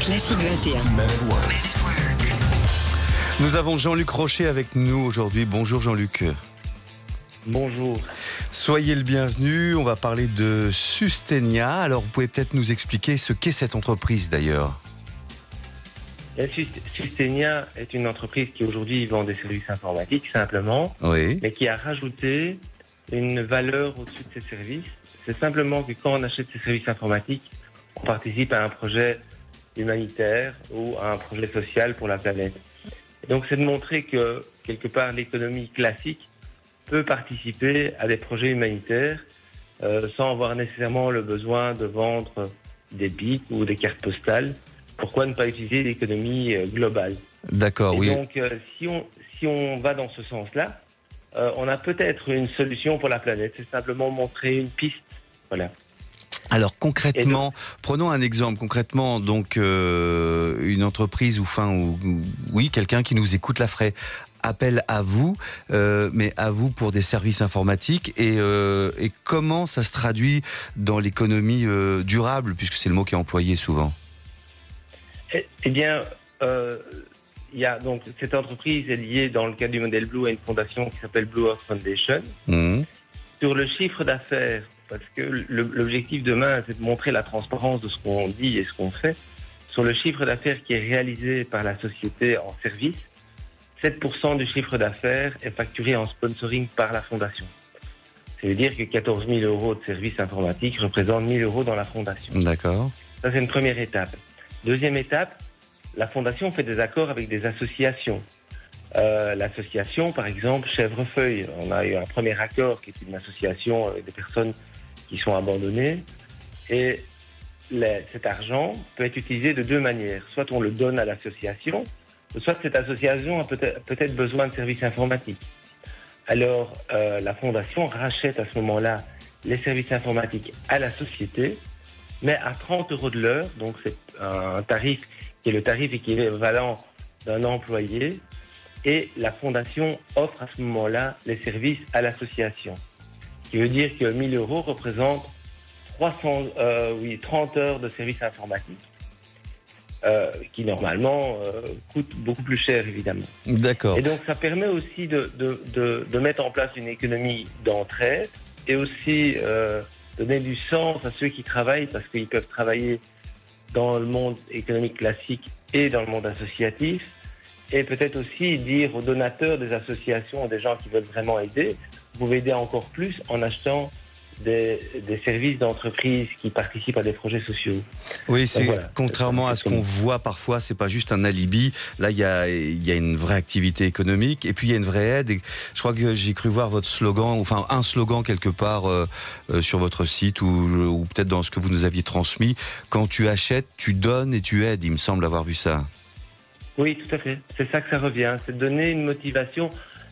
Classique 21. Men at Work. Nous avons Jean-Luc Rocher avec nous aujourd'hui. Bonjour Jean-Luc. Bonjour. Soyez le bienvenu. On va parler de Sustainia. Alors vous pouvez peut-être nous expliquer ce qu'est cette entreprise d'ailleurs. Sustainia est une entreprise qui aujourd'hui vend des services informatiques simplement, Oui. mais qui a rajouté une valeur au-dessus de ces services. C'est simplement que quand on achète ces services informatiques, on participe à un projet humanitaire ou à un projet social pour la planète. Et donc c'est de montrer que quelque part l'économie classique peut participer à des projets humanitaires sans avoir nécessairement le besoin de vendre des bits ou des cartes postales. Pourquoi ne pas utiliser l'économie globale ? D'accord, Et oui. donc si on va dans ce sens-là, on a peut-être une solution pour la planète. C'est simplement montrer une piste. Voilà. Alors concrètement, prenons un exemple. Concrètement, donc une entreprise oui, quelqu'un qui nous écoute la ferait appel à vous, mais à vous pour des services informatiques et comment ça se traduit dans l'économie durable, puisque c'est le mot qui est employé souvent. Eh bien, il y a donc cette entreprise est liée dans le cadre du modèle Blue à une fondation qui s'appelle Blue Earth Foundation. Sur le chiffre d'affaires, parce que l'objectif demain, c'est de montrer la transparence de ce qu'on dit et ce qu'on fait. Sur le chiffre d'affaires qui est réalisé par la société en service, 7% du chiffre d'affaires est facturé en sponsoring par la fondation. Ça veut dire que 14 000 euros de services informatiques représentent 1 000 euros dans la fondation. D'accord. Ça, c'est une première étape. Deuxième étape, la fondation fait des accords avec des associations. L'association, par exemple, Chèvrefeuille, on a eu un premier accord qui est une association avec des personnes qui sont abandonnées. Et cet argent peut être utilisé de deux manières. Soit on le donne à l'association, soit cette association a peut-être besoin de services informatiques. Alors, la fondation rachète à ce moment-là les services informatiques à la société, mais à 30 euros de l'heure, donc c'est un tarif qui est le tarif équivalent d'un employé, et la fondation offre à ce moment-là les services à l'association. Ce qui veut dire que 1 000 euros représente 30 heures de services informatiques, qui normalement coûtent beaucoup plus cher, évidemment. D'accord. Et donc ça permet aussi de mettre en place une économie d'entraide et aussi donner du sens à ceux qui travaillent, parce qu'ils peuvent travailler dans le monde économique classique et dans le monde associatif, et peut-être aussi dire aux donateurs des associations, des gens qui veulent vraiment aider, vous pouvez aider encore plus en achetant des services d'entreprise qui participent à des projets sociaux. Oui, c'est voilà, contrairement à ce qu'on voit parfois, c'est pas juste un alibi. Là, il y a une vraie activité économique et puis il y a une vraie aide. Et je crois que j'ai cru voir votre slogan, enfin un slogan quelque part sur votre site ou peut-être dans ce que vous nous aviez transmis. Quand tu achètes, tu donnes et tu aides. Il me semble avoir vu ça. Oui, tout à fait. C'est ça que ça revient. C'est donner une motivation,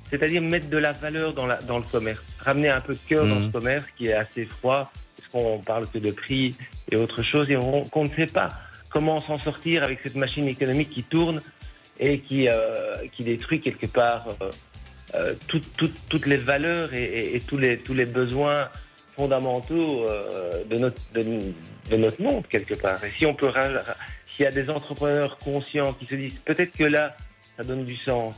c'est-à-dire mettre de la valeur dans le commerce. Ramener un peu de cœur dans ce commerce qui est assez froid, parce qu'on parle que de prix et autre chose, et qu'on ne sait pas comment s'en sortir avec cette machine économique qui tourne et qui détruit quelque part toutes les valeurs et tous les besoins fondamentaux de notre monde, quelque part. Et si on peut... S'il y a des entrepreneurs conscients qui se disent peut-être que là, ça donne du sens.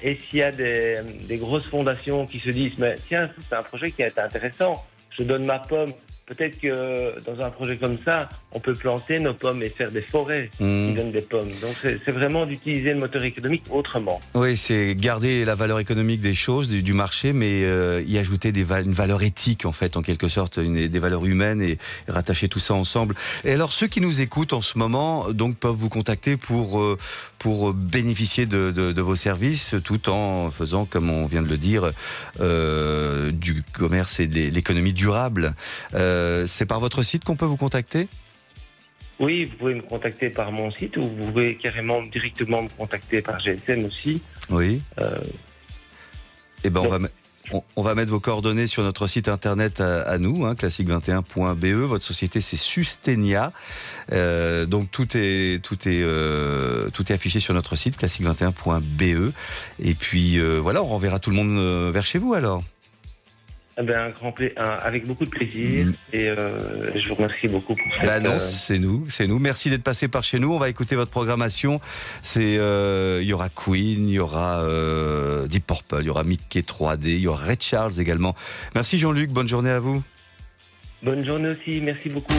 Et s'il y a des grosses fondations qui se disent mais tiens, c'est un projet qui est intéressant, je donne ma pomme. Peut-être que dans un projet comme ça, on peut planter nos pommes et faire des forêts qui donnent des pommes. Donc c'est vraiment d'utiliser le moteur économique autrement. Oui, c'est garder la valeur économique des choses, du marché, mais y ajouter une valeur éthique en fait, en quelque sorte, des valeurs humaines et rattacher tout ça ensemble. Et alors ceux qui nous écoutent en ce moment, donc peuvent vous contacter pour bénéficier de vos services, tout en faisant, comme on vient de le dire, du commerce et de l'économie durable. C'est par votre site qu'on peut vous contacter ? Oui, vous pouvez me contacter par mon site ou vous pouvez carrément directement me contacter par GSM aussi. Oui. Eh ben, on va mettre vos coordonnées sur notre site internet à nous, classique21.be. Votre société, c'est Sustainia. Donc tout est affiché sur notre site, classique21.be. Et puis voilà, on renverra tout le monde vers chez vous alors. Eh ben, avec beaucoup de plaisir et je vous remercie beaucoup pour cette... Non, c'est nous. Merci d'être passé par chez nous. On va écouter votre programmation. Il y aura Queen, il y aura Deep Purple, il y aura Mickey 3D, il y aura Ray Charles également. Merci Jean-Luc, bonne journée à vous. Bonne journée aussi, merci beaucoup.